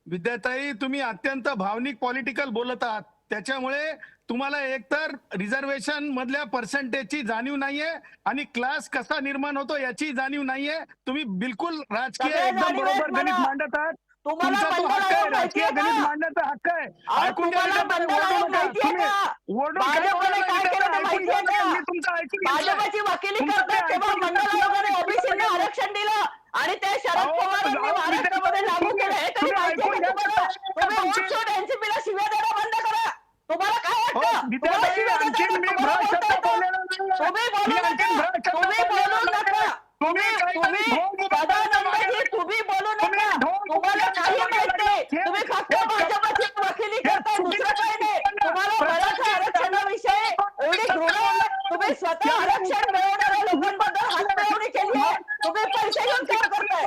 Speaker 5: विद्याताई, तुम्ही अत्यंत भावनिक पॉलिटिकल बोलत आहात. त्याच्यामुळे तुम्हाला एकतर रिझर्वेशन मधल्या पर्सेंटेजची जाणीव नाहीये आणि क्लास कसा निर्माण होतो याची जाणीव नाहीये. तुम्ही बिलकुल राजकीय
Speaker 3: सगळ्या
Speaker 5: एकदम
Speaker 3: जाणीव
Speaker 5: बरोबर
Speaker 3: आहेत
Speaker 5: गणित
Speaker 3: मला.
Speaker 5: मांडत आहात.
Speaker 3: तुम्हाला
Speaker 5: तुमचा तो
Speaker 3: मंडल
Speaker 5: हक्क आहे,
Speaker 3: आयोग
Speaker 5: राजकीय
Speaker 3: माहितीये
Speaker 5: गणित
Speaker 3: का?
Speaker 5: मांडण्याचा हक्क आहे.
Speaker 3: अहो,
Speaker 5: ऐकून घ्या
Speaker 3: तुम्हाला
Speaker 5: विद्याताई,
Speaker 3: मंडल
Speaker 5: ओरडू
Speaker 3: आयोग
Speaker 5: नका.
Speaker 3: माहितीये
Speaker 5: तुम्ही
Speaker 3: का?
Speaker 5: ओरडून काय
Speaker 3: भाजपने
Speaker 5: बोलणार
Speaker 3: काय केलं
Speaker 5: विद्याताई?
Speaker 3: ते
Speaker 5: ऐकून
Speaker 3: माहितीये
Speaker 5: घ्या
Speaker 3: का?
Speaker 5: ना. मी तुमचं ऐकून घेतलंय.
Speaker 3: भाजपची वकिली
Speaker 5: तुमचं
Speaker 3: करतात
Speaker 5: ते
Speaker 3: तेव्हा
Speaker 5: ऐकून
Speaker 3: मंडल
Speaker 5: घेतलं.
Speaker 3: आयोगाने ओबीसींना आरक्षण दिलं आणि ते शरद
Speaker 5: अहो,
Speaker 3: पवारांनी
Speaker 5: अहो,
Speaker 3: महाराष्ट्रामध्ये
Speaker 5: विद्याताई,
Speaker 3: लागू केलं. हे तरी
Speaker 5: तुम्ही
Speaker 3: माहितीये
Speaker 5: ऐकून
Speaker 3: का
Speaker 5: घ्या
Speaker 3: तुम्हाला?
Speaker 5: ना.
Speaker 3: तुम्ही
Speaker 5: तुमची-
Speaker 3: वोट एनसीपीला शिव्या देणं बंद करा. तुम्हाला काय
Speaker 5: हो,
Speaker 3: वाटतं? तुम्हाला
Speaker 5: विद्याताई,
Speaker 3: शिव्या
Speaker 5: आणखीन
Speaker 3: देताना
Speaker 5: मी
Speaker 3: तुम्हाला
Speaker 5: भ्रष्ट
Speaker 3: बोलता येतं?
Speaker 5: बोललेलो नाहीये.
Speaker 3: तुम्ही बोलू
Speaker 5: मी आणखीन
Speaker 3: नका.
Speaker 5: भ्रष्ट
Speaker 3: तुम्ही
Speaker 5: बोललेलो
Speaker 3: बोलू नका.
Speaker 5: नाहीये. तुम्ही काहीतरी ढोंग उभारताय
Speaker 3: सदानंदजी,
Speaker 5: मागे.
Speaker 3: तुम्ही बोलू
Speaker 5: तुम्ही
Speaker 3: नका.
Speaker 5: ढोंग
Speaker 3: तुम्हाला
Speaker 5: उभारताय
Speaker 3: काही
Speaker 5: मागे
Speaker 3: माहित नाही.
Speaker 5: लागला.
Speaker 3: तुम्ही फक्त
Speaker 5: हे
Speaker 3: भाजपची वकिली करताय, दुसरं काही नाही. तुम्हाला मराठा आरक्षणाविषयी एवढी घृणा, तुम्ही स्वतः आरक्षण मिळवणाऱ्या लोकांबद्दल हातमिळवणी केली आहे. तुम्ही पैसे घेऊन काम करताय.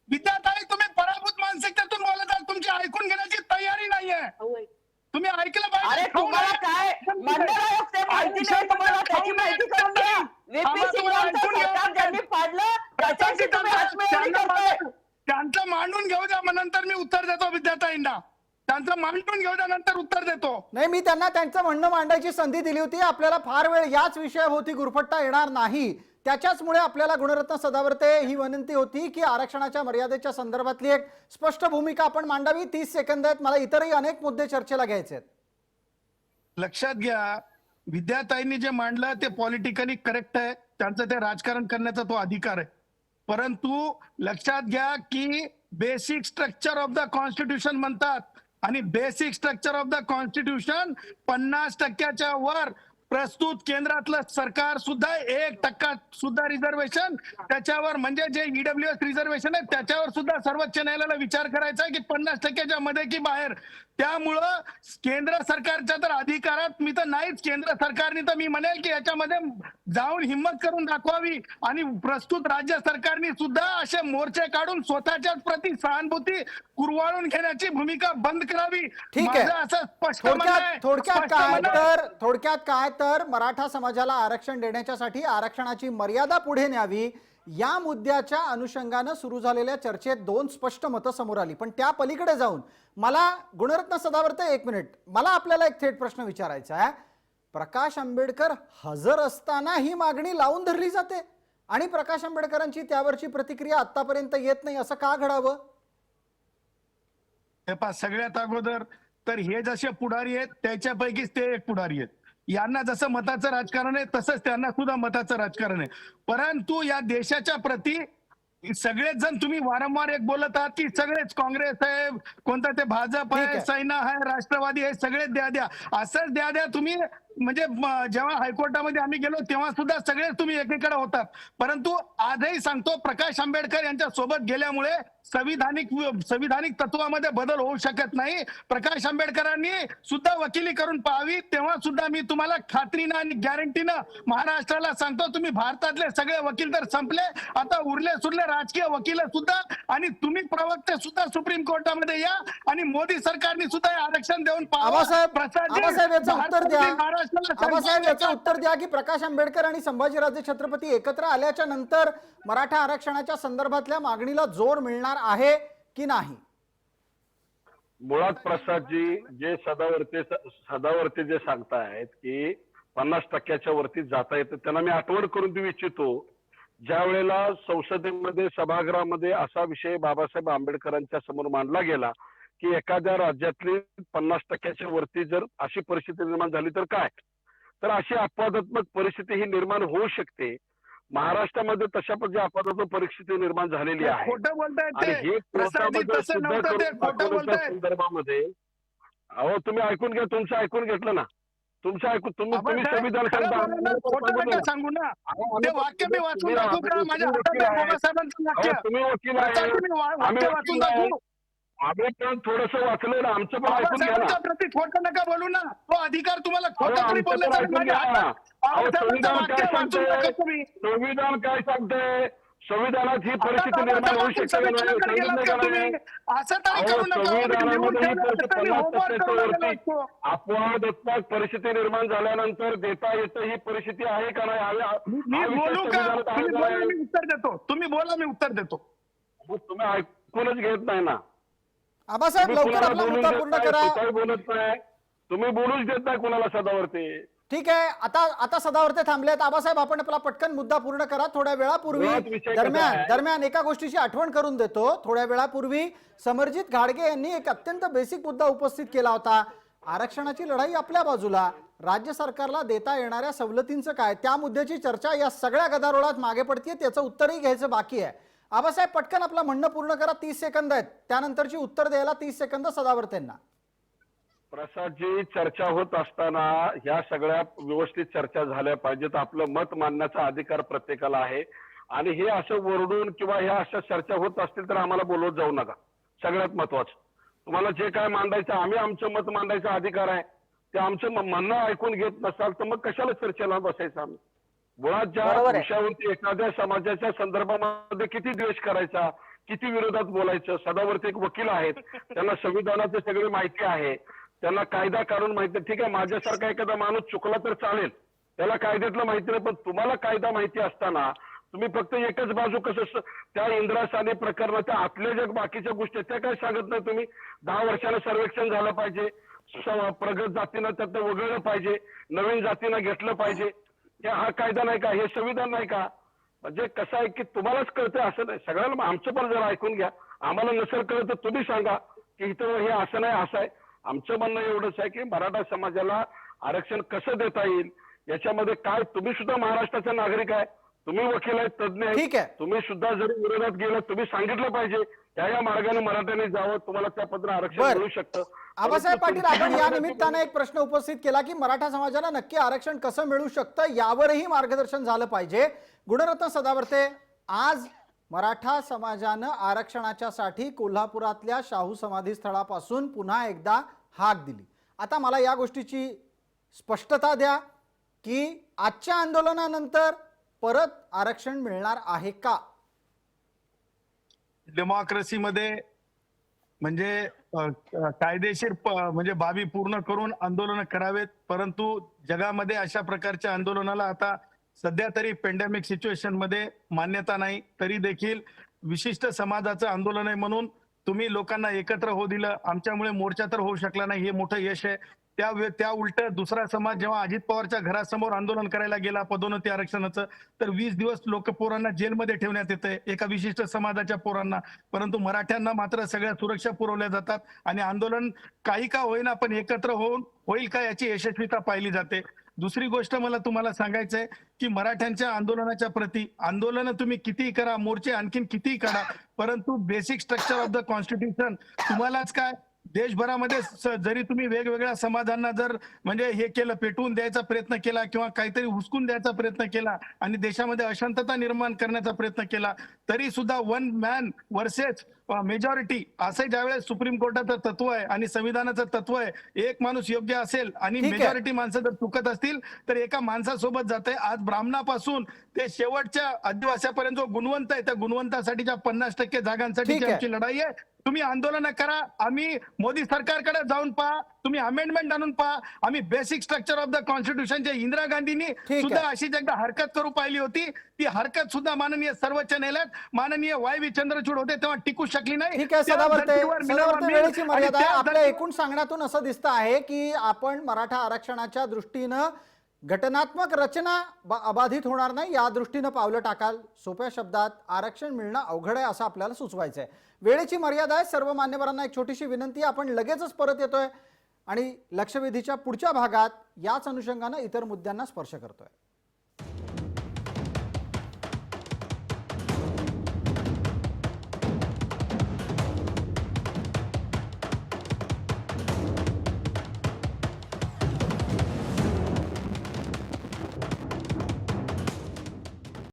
Speaker 5: विद्याताई, तुम्ही पराभूत मानसिकतेतून बोलत आहात. तुमची ऐकून घेण्याची तयारी नाहीये. तुम्ही ऐकलं पाहिजे.
Speaker 3: अरे तुम्हाला काय मंडळ आयोग ते माहिती नाही तुम्हाला, त्याची माहिती करून घ्या. व्हीपी सिंगांचं सरकार ज्यांनी पाडलं त्याच्याशी तुम्ही हातमिळवणी करताय.
Speaker 5: त्यांचं मांडून घेऊ द्या, मग नंतर मी उत्तर देतो विद्याताईंना. त्यांचं मांडून घेऊ द्या, नंतर उत्तर देतो.
Speaker 1: नाही, मी त्यांना त्यांचं म्हणणं मांडायची संधी दिली होती. आपल्याला फार वेळ याच विषयाभोवती गुरफटता येणार नाही. त्याच्याचमुळे आपल्याला गुणरत्न सदावर्ते ही विनंती होती की आरक्षणाच्या मर्यादेच्या संदर्भातली एक स्पष्ट भूमिका आपण मांडावी. 30 सेकंद आहेत, मला इतरही अनेक मुद्दे चर्चेला घ्यायचे आहेत.
Speaker 5: लक्षात घ्या, विद्याताईंनी जे मांडलं ते पॉलिटिकली करेक्ट आहे. त्यांचं ते राजकारण करण्याचा तो अधिकार आहे. परंतु लक्षात घ्या की basic structure of the constitution म्हणतात आणि basic structure of the constitution 50% वर प्रस्तुत केंद्रातलं सरकार सुद्धा 1% सुद्धा रिझर्वेशन त्याच्यावर, म्हणजे जे ईडब्ल्यूएस रिझर्वेशन आहे त्याच्यावर सुद्धा सर्वोच्च न्यायालयाला विचार करायचा आहे की 50%च्या मध्ये की बाहेर. त्यामुळं केंद्र सरकारच्या तर अधिकारात मी तर नाहीच. केंद्र सरकारने तर मी म्हणेल की याच्यामध्ये जाऊन हिंमत करून दाखवावी आणि प्रस्तुत राज्य सरकारने सुद्धा असे मोर्चे काढून स्वतःच्याच प्रति सहानुभूती कुरवाळून घेण्याची भूमिका बंद करावी.
Speaker 1: ठीक आहे.
Speaker 5: माझं असं स्पष्ट म्हणणं आहे.
Speaker 1: थोडक्यात काय तर मराठा समाजाला आरक्षण देण्याच्यासाठी आरक्षणाची मर्यादा पुढे न्यावी या मुद्द्याच्या अनुषंगानं सुरू झालेल्या चर्चेत दोन स्पष्ट मतं समोर आली. पण त्या पलीकडे जाऊन मला गुणरत्न सदावर्ते, एक मिनिट, मला आपल्याला एक थेट प्रश्न विचारायचा आहे. प्रकाश आंबेडकर हजर असताना ही मागणी लावून धरली जाते आणि प्रकाश आंबेडकरांची त्यावरची प्रतिक्रिया आतापर्यंत येत नाही, असं का घडावं?
Speaker 5: हे पहा, सगळ्यात अगोदर तर हे जसे पुढारी आहेत त्याच्यापैकीच ते एक पुढारी आहेत. यांना जसं मताचं राजकारण आहे तसंच त्यांना सुद्धा मताचं राजकारण आहे. परंतु या देशाच्या प्रती सगळेच जण, तुम्ही वारंवार एक बोलत आहात की सगळेच काँग्रेस आहे, कोणता ते भाजप
Speaker 1: ठीक
Speaker 5: आहे,
Speaker 1: आहे.
Speaker 5: सेना आहे, राष्ट्रवादी आहे, सगळेच द्या द्या, असंच द्या द्या. तुम्ही म्हणजे जेव्हा हायकोर्टामध्ये आम्ही गेलो तेव्हा सुद्धा सगळे तुम्ही एकीकडे होतात, परंतु आजही सांगतो प्रकाश आंबेडकर यांच्या सोबत गेल्यामुळे संविधानिक तत्वामध्ये बदल होऊ शकत नाही. प्रकाश आंबेडकरांनी सुद्धा वकिली करून पाहावी, तेव्हा सुद्धा मी तुम्हाला खात्रीनं आणि गॅरंटीनं महाराष्ट्राला सांगतो, तुम्ही भारतातले सगळे वकील तर संपले, आता उरले सुरले राजकीय वकील सुद्धा आणि तुम्ही प्रवक्ते सुद्धा सुप्रीम कोर्टामध्ये या आणि मोदी सरकारने सुद्धा हे आरक्षण देऊन
Speaker 1: आबासाहेब याचं उत्तर द्या.
Speaker 5: महाराष्ट्राला
Speaker 1: आबासाहेब याचं उत्तर द्या की प्रकाश आंबेडकर आणि संभाजीराजे छत्रपती एकत्र आल्याच्या नंतर मराठा आरक्षणाच्या संदर्भातल्या मागणीला जोर मिळणार आहे की नाही?
Speaker 2: मुळात प्रसादजी जे सदावर्ते जे सांगतायत की 50% वरती जाता येतं, त्यांना मी आठवण करून देऊ इच्छितो, ज्या वेळेला संसदेमध्ये सभागृहामध्ये असा विषय बाबासाहेब आंबेडकरांच्या समोर मांडला गेला की एखाद्या राज्यातली 50% वरती जर अशी परिस्थिती निर्माण झाली तर काय, तर अशी अपवादात्मक परिस्थिती ही निर्माण होऊ शकते. महाराष्ट्रामध्ये तशा पद्धतीची अपवादात्मक परिस्थिती निर्माण झालेली आहे
Speaker 5: खोटं बोलतायत
Speaker 2: आणि
Speaker 5: ते.
Speaker 2: हे
Speaker 5: प्रसादजी
Speaker 2: कोर्टामध्ये
Speaker 5: तसं
Speaker 2: सिद्ध
Speaker 5: नव्हतं ते,
Speaker 2: करून
Speaker 5: खोटं
Speaker 2: दाखवण्याच्या
Speaker 5: बोलतायत.
Speaker 2: संदर्भामध्ये अहो तुम्ही ऐकून घ्या, तुमचं ऐकून घेतलं ना, तुमचं ऐकून तुम्ही
Speaker 5: आबासाहेब,
Speaker 2: संविधान
Speaker 5: खरं
Speaker 2: सांगता,
Speaker 5: बोला ना, खोटं नका सांगू ना. ते वाक्य मी वाचून दाखवू का? माझ्या हातात आहे बाबासाहेबांचं वाक्य.
Speaker 2: तुम्ही वकील
Speaker 5: प्रसादजी,
Speaker 2: आहे,
Speaker 5: मी
Speaker 2: आम्ही
Speaker 5: वाक्य
Speaker 2: वकील
Speaker 5: वाचून
Speaker 2: आहे.
Speaker 5: दाखवू.
Speaker 2: आम्ही पण थोडंसं वाचलं ना, आमचं पण ऐकून घ्या ना.
Speaker 5: बाबासाहेबांच्या प्रती खोटं नका बोलू ना. तो अधिकार तुम्हाला
Speaker 2: अहो,
Speaker 5: खोटं तरी
Speaker 2: आमचं पण
Speaker 5: बोलण्याचा
Speaker 2: ऐकून
Speaker 5: माझ्या
Speaker 2: घ्या.
Speaker 5: हातात.
Speaker 2: अहो,
Speaker 5: बाबासाहेबांचं
Speaker 2: संविधान
Speaker 5: वाक्य
Speaker 2: काय
Speaker 5: वाचून दाखवा
Speaker 2: सांगतंय,
Speaker 5: तुम्ही.
Speaker 2: संविधान काय सांगतंय, संविधानात ही परिस्थिती
Speaker 5: आता
Speaker 2: निर्माण होऊ
Speaker 5: बाबासाहेबांचं
Speaker 2: शकते का नाही,
Speaker 5: समीक्षण गेलात
Speaker 2: सांगितलं
Speaker 5: का
Speaker 2: का
Speaker 5: तुम्ही?
Speaker 2: नाही?
Speaker 5: असं तरी
Speaker 2: अहो,
Speaker 5: करू नका. आम्ही लिहून
Speaker 2: संविधानामध्ये ही
Speaker 5: ठेवलं असतं तरी homework
Speaker 2: 50%
Speaker 5: करून आलेलो
Speaker 2: वरती
Speaker 5: असतो.
Speaker 2: अपवादात्मक परिस्थिती निर्माण झाल्यानंतर देता येतं, ही परिस्थिती आहे का नाही,
Speaker 5: मी
Speaker 2: हा विषय
Speaker 5: बोलू का?
Speaker 2: संविधानात आहे
Speaker 5: तुम्ही
Speaker 2: का
Speaker 5: बोला,
Speaker 2: नाही?
Speaker 5: मी उत्तर देतो. तुम्ही बोला, मी उत्तर देतो.
Speaker 2: मग तुम्ही ऐकूनच घेत नाही ना.
Speaker 1: आबासाहेब
Speaker 2: तुम्ही
Speaker 1: लवकर
Speaker 2: कुणाला
Speaker 1: आपला
Speaker 2: बोलून
Speaker 1: मुद्दा
Speaker 2: देत
Speaker 1: पूर्ण
Speaker 2: नाही,
Speaker 1: करा.
Speaker 2: स्वतःही बोलत नाही, तुम्ही बोलूच देत नाही कुणाला सदावरती.
Speaker 1: ठीक आहे, आता सदावर्ते थांबलेत. आबासाहेब आपण आपला पटकन मुद्दा पूर्ण करा. थोड्या वेळापूर्वी
Speaker 2: मुळात विषय कसा आहे?
Speaker 1: दरम्यान एका गोष्टीची आठवण करून देतो. थोड्या वेळापूर्वी समरजित घाडगे यांनी एक अत्यंत बेसिक मुद्दा उपस्थित केला होता. आरक्षणाची लढाई आपल्या बाजूला, राज्य सरकारला देता येणाऱ्या सवलतींचं काय, त्या मुद्द्याची चर्चा या सगळ्या गदारोळात मागे पडते. त्याचं उत्तरही घ्यायचं बाकी आहे. आबासाहेब पटकन आपलं म्हणणं पूर्ण करा. 30 सेकंद आहेत, त्यानंतरची उत्तर द्यायला 30 सेकंद सदावर्तेंना.
Speaker 2: प्रसादजी, चर्चा होत असताना ह्या सगळ्या व्यवस्थित चर्चा झाल्या पाहिजेत. आपलं मत मांडण्याचा अधिकार प्रत्येकाला आहे आणि हे असं ओरडून किंवा ह्या अशा चर्चा होत असतील तर आम्हाला बोलवत जाऊ नका. सगळ्यात महत्वाचं, तुम्हाला जे काय मांडायचं, आम्ही आमचं मत मांडायचा अधिकार आहे, ते आमचं म्हणणं ऐकून घेत नसाल तर मग कशाला चर्चेला बसायचं आम्ही? मुळात ज्या
Speaker 3: बरोबर आहे.
Speaker 2: विषयावरती एखाद्या समाजाच्या संदर्भामध्ये किती द्वेष करायचा, किती विरोधात बोलायचं, सदावरती एक वकील आहेत, त्यांना संविधानाची सगळी माहिती आहे, त्यांना कायदा काढून माहिती. ठीक आहे, माझ्यासारखा एखादा माणूस चुकला तर चालेल, त्याला कायद्यातलं माहिती नाही, पण तुम्हाला कायदा माहिती असताना तुम्ही फक्त एकच बाजू कसं त्या इंद्रासाने प्रकरणाच्या आतल्या ज्या बाकीच्या गोष्टी त्या काय सांगत नाही तुम्ही. 10 वर्षानं सर्वेक्षण झालं पाहिजे, प्रगत जातीनं त्यातनं वगळलं पाहिजे, नवीन जातीनं घेतलं पाहिजे. हा कायदा नाही का, हे संविधान नाही का? म्हणजे कसं आहे की तुम्हालाच कळतंय असं नाही, सगळ्यांना. आमचं पण जरा ऐकून घ्या. आम्हाला नसेल कळत तर तुम्ही सांगा की इथं हे असं नाही, असं आहे. आमचं म्हणणं एवढंच आहे की मराठा समाजाला आरक्षण कसं देता येईल याच्यामध्ये काय, तुम्ही सुद्धा महाराष्ट्राचा नागरिक आहे, तुम्ही वकील आहेत, तज्ञ
Speaker 1: ठीक
Speaker 2: आहेत,
Speaker 1: आहे.
Speaker 2: तुम्ही सुद्धा जरी विरोधात गेलं तुम्ही सांगितलं पाहिजे या मार्गाने मराठ्याने जावं, तुम्हाला त्या पद्धतीने आरक्षण
Speaker 1: बरं.
Speaker 2: मिळू शकतं.
Speaker 1: आबासाहेब पाटील, आपण या
Speaker 2: परंतु
Speaker 1: निमित्तानं एक प्रश्न उपस्थित केला की मराठा समाजाला नक्की आरक्षण कसं मिळू शकतं, यावरही मार्गदर्शन झालं पाहिजे. गुणरत्न सदावर्ते, आज मराठा समाजानं आरक्षणाच्यासाठी कोल्हापुरातल्या शाहू समाधी स्थळापासून पुन्हा एकदा हाक दिली. आता मला या गोष्टीची स्पष्टता द्या की आजच्या आंदोलनानंतर परत आरक्षण मिळणार आहे का?
Speaker 5: डेमोक्रेसीमध्ये म्हणजे कायदेशीर म्हणजे बाबी पूर्ण करून आंदोलन करावेत, परंतु जगामध्ये अशा प्रकारच्या आंदोलनाला आता सध्या तरी पेंडेमिक सिच्युएशन मध्ये मान्यता नाही. तरी देखील विशिष्ट समाजाचं आंदोलन आहे म्हणून तुम्ही लोकांना एकत्र होऊ दिलं. आमच्यामुळे मोर्चा तर होऊ शकला नाही, हे मोठं यश आहे. त्या उलट दुसरा समाज जेव्हा अजित पवारच्या घरासमोर आंदोलन करायला गेला पदोन्नती आरक्षणाचं, तर 20 दिवस लोक पोरांना जेलमध्ये ठेवण्यात येते, एका विशिष्ट समाजाच्या पोरांना. परंतु मराठ्यांना मात्र सगळ्या सुरक्षा पुरवल्या जातात आणि आंदोलन काही का होईना पण एकत्र होईल का याची यशस्वीता पाहिली जाते. दुसरी गोष्ट मला तुम्हाला सांगायचंय की मराठ्यांच्या आंदोलनाच्या प्रती, आंदोलन तुम्ही कितीही करा, मोर्चे आणखीन कितीही काढा, परंतु basic structure of the constitution तुम्हालाच काय देशभरामध्ये जरी तुम्ही वेगवेगळ्या समाजांना जर म्हणजे हे केलं, पेटवून द्यायचा प्रयत्न केला किंवा काहीतरी हुसकून द्यायचा प्रयत्न केला आणि देशामध्ये अशांतता निर्माण करण्याचा प्रयत्न केला, तरी सुद्धा वन मॅन वर्सेस मेजॉरिटी असं ज्यावेळेस सुप्रीम कोर्टाचं तत्व आहे आणि संविधानाचं तत्व आहे, एक माणूस योग्य असेल आणि
Speaker 1: ठीक आहे.
Speaker 5: मेजॉरिटी माणसं जर चुकत असतील तर एका माणसासोबत जाते. आज ब्राह्मणापासून ते शेवटच्या आदिवासीपर्यंत जो गुणवंत आहे, त्या गुणवंतासाठीच्या 50% जागांसाठी
Speaker 1: ठीक आहे.
Speaker 5: आमची लढाई आहे. तुम्ही आंदोलन करा, आम्ही मोदी सरकारकडे जाऊन पहा, तुम्ही अमेंडमेंट आणून पहा. आम्ही basic structure of the constitution जे इंदिरा गांधींनी
Speaker 1: आहे.
Speaker 5: सुद्धा अशीच एकदा हरकत करू पाहिली होती, ती हरकत सुद्धा माननीय सर्वोच्च न्यायालयात माननीय वाय चंद्रचूड होते तेव्हा टिकू शकली नाही.
Speaker 1: ठीक आहे
Speaker 5: त्या
Speaker 1: सदावर्ते,
Speaker 5: धर्तीवर
Speaker 1: सदावर्ते
Speaker 5: मिनवा
Speaker 1: वेळेची
Speaker 5: मिल
Speaker 1: मर्यादा
Speaker 5: आणि
Speaker 1: आहे.
Speaker 5: त्या
Speaker 1: आपल्या
Speaker 5: धर्ती-
Speaker 1: एकूण सांगण्यातून असं दिसतं आहे की आपण मराठा आरक्षणाच्या दृष्टीनं घटनात्मक रचना अबाधित होणार नाही या दृष्टीनं पावलं टाकाल. सोप्या शब्दात आरक्षण मिळणं अवघड आहे असं आपल्याला सुचवायचं आहे. वेळेची मर्यादा आहे. सर्व मान्यवरांना एक छोटीशी विनंती आहे, आपण लगेचच परत येतोय आणि लक्षवेधीच्या पुढच्या भागात याच अनुषंगानं इतर मुद्द्यांना स्पर्श करतोय.